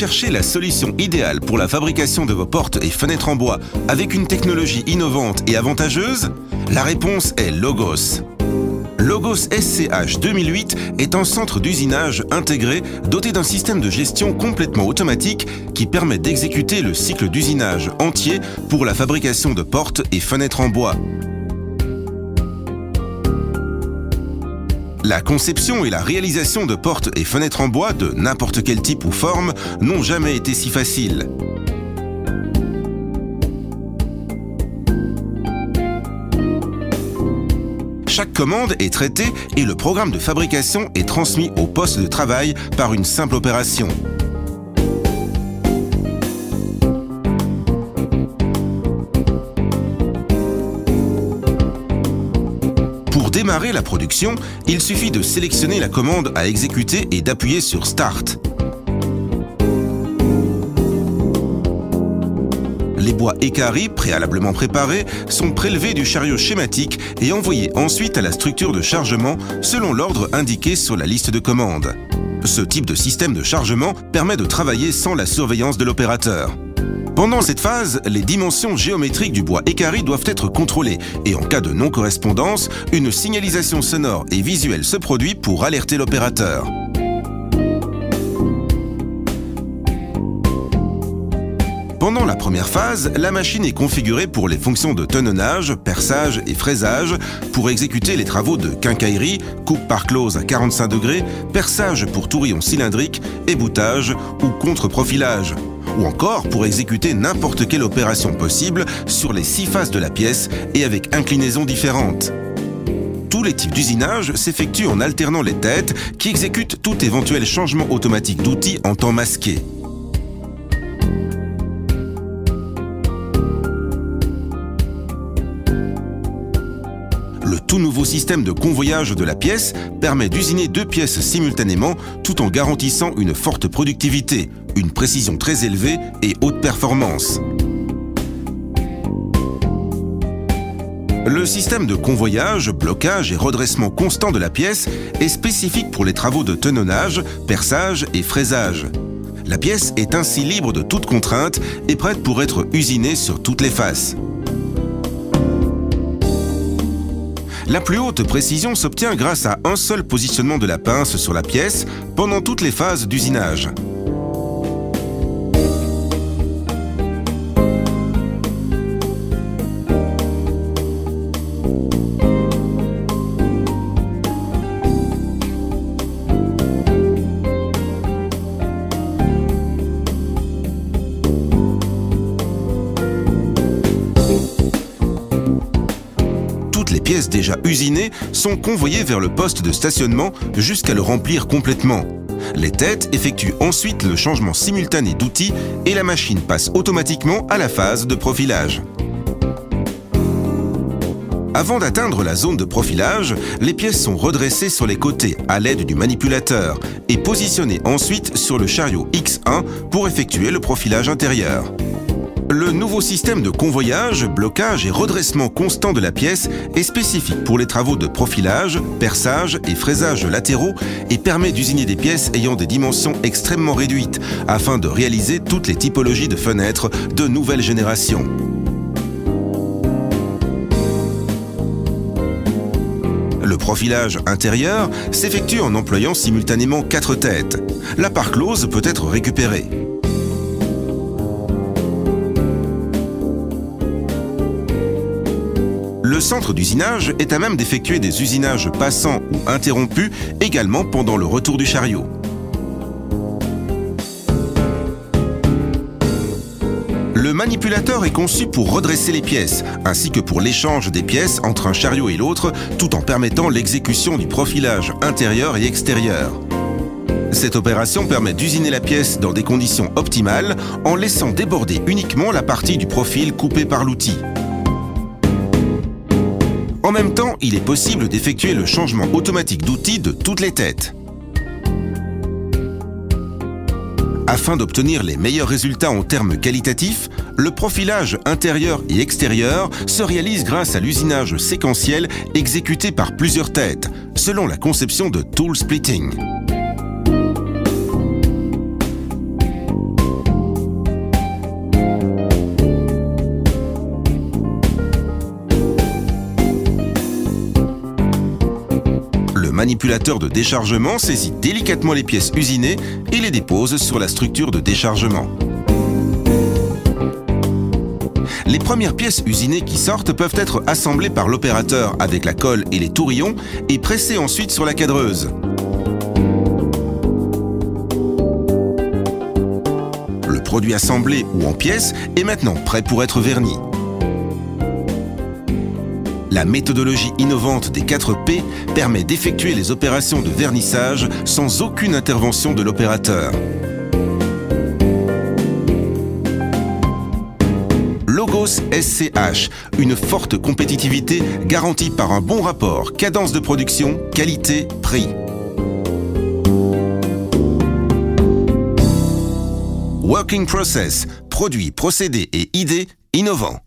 cherchez la solution idéale pour la fabrication de vos portes et fenêtres en bois avec une technologie innovante et avantageuse? La réponse est Logos. Logos SCH 2008 est un centre d'usinage intégré doté d'un système de gestion complètement automatique qui permet d'exécuter le cycle d'usinage entier pour la fabrication de portes et fenêtres en bois. La conception et la réalisation de portes et fenêtres en bois de n'importe quel type ou forme n'ont jamais été si faciles. Chaque commande est traitée et le programme de fabrication est transmis au poste de travail par une simple opération. Pour démarrer la production, il suffit de sélectionner la commande à exécuter et d'appuyer sur Start. Les bois Ekari, préalablement préparés, sont prélevés du chariot schématique et envoyés ensuite à la structure de chargement selon l'ordre indiqué sur la liste de commandes. Ce type de système de chargement permet de travailler sans la surveillance de l'opérateur. Pendant cette phase, les dimensions géométriques du bois Ekari doivent être contrôlées et en cas de non-correspondance, une signalisation sonore et visuelle se produit pour alerter l'opérateur. Pendant la première phase, la machine est configurée pour les fonctions de tenonnage, perçage et fraisage pour exécuter les travaux de quincaillerie, coupe par close à 45 degrés, perçage pour tourillon cylindrique, éboutage ou contre-profilage. Ou encore pour exécuter n'importe quelle opération possible sur les 6 faces de la pièce et avec inclinaisons différentes. Tous les types d'usinage s'effectuent en alternant les têtes qui exécutent tout éventuel changement automatique d'outils en temps masqué. Le tout nouveau système de convoyage de la pièce permet d'usiner 2 pièces simultanément tout en garantissant une forte productivité, une précision très élevée et haute performance. Le système de convoyage, blocage et redressement constant de la pièce est spécifique pour les travaux de tenonnage, perçage et fraisage. La pièce est ainsi libre de toute contrainte et prête pour être usinée sur toutes les faces. La plus haute précision s'obtient grâce à un seul positionnement de la pince sur la pièce pendant toutes les phases d'usinage. Les pièces déjà usinées sont convoyées vers le poste de stationnement jusqu'à le remplir complètement. Les têtes effectuent ensuite le changement simultané d'outils et la machine passe automatiquement à la phase de profilage. Avant d'atteindre la zone de profilage, les pièces sont redressées sur les côtés à l'aide du manipulateur et positionnées ensuite sur le chariot X1 pour effectuer le profilage intérieur. Le nouveau système de convoyage, blocage et redressement constant de la pièce est spécifique pour les travaux de profilage, perçage et fraisage latéraux et permet d'usiner des pièces ayant des dimensions extrêmement réduites afin de réaliser toutes les typologies de fenêtres de nouvelle génération. Le profilage intérieur s'effectue en employant simultanément 4 têtes. La part close peut être récupérée. Le centre d'usinage est à même d'effectuer des usinages passants ou interrompus également pendant le retour du chariot. Le manipulateur est conçu pour redresser les pièces, ainsi que pour l'échange des pièces entre un chariot et l'autre, tout en permettant l'exécution du profilage intérieur et extérieur. Cette opération permet d'usiner la pièce dans des conditions optimales en laissant déborder uniquement la partie du profil coupée par l'outil. En même temps, il est possible d'effectuer le changement automatique d'outil de toutes les têtes. Afin d'obtenir les meilleurs résultats en termes qualitatifs, le profilage intérieur et extérieur se réalise grâce à l'usinage séquentiel exécuté par plusieurs têtes, selon la conception de tool splitting. manipulateur de déchargement saisit délicatement les pièces usinées et les dépose sur la structure de déchargement. Les premières pièces usinées qui sortent peuvent être assemblées par l'opérateur avec la colle et les tourillons et pressées ensuite sur la cadreuse. Le produit assemblé ou en pièces est maintenant prêt pour être verni. La méthodologie innovante des 4 P permet d'effectuer les opérations de vernissage sans aucune intervention de l'opérateur. Logos SCH, une forte compétitivité garantie par un bon rapport cadence de production, qualité, prix. Working Process, produits, procédés et idées innovants.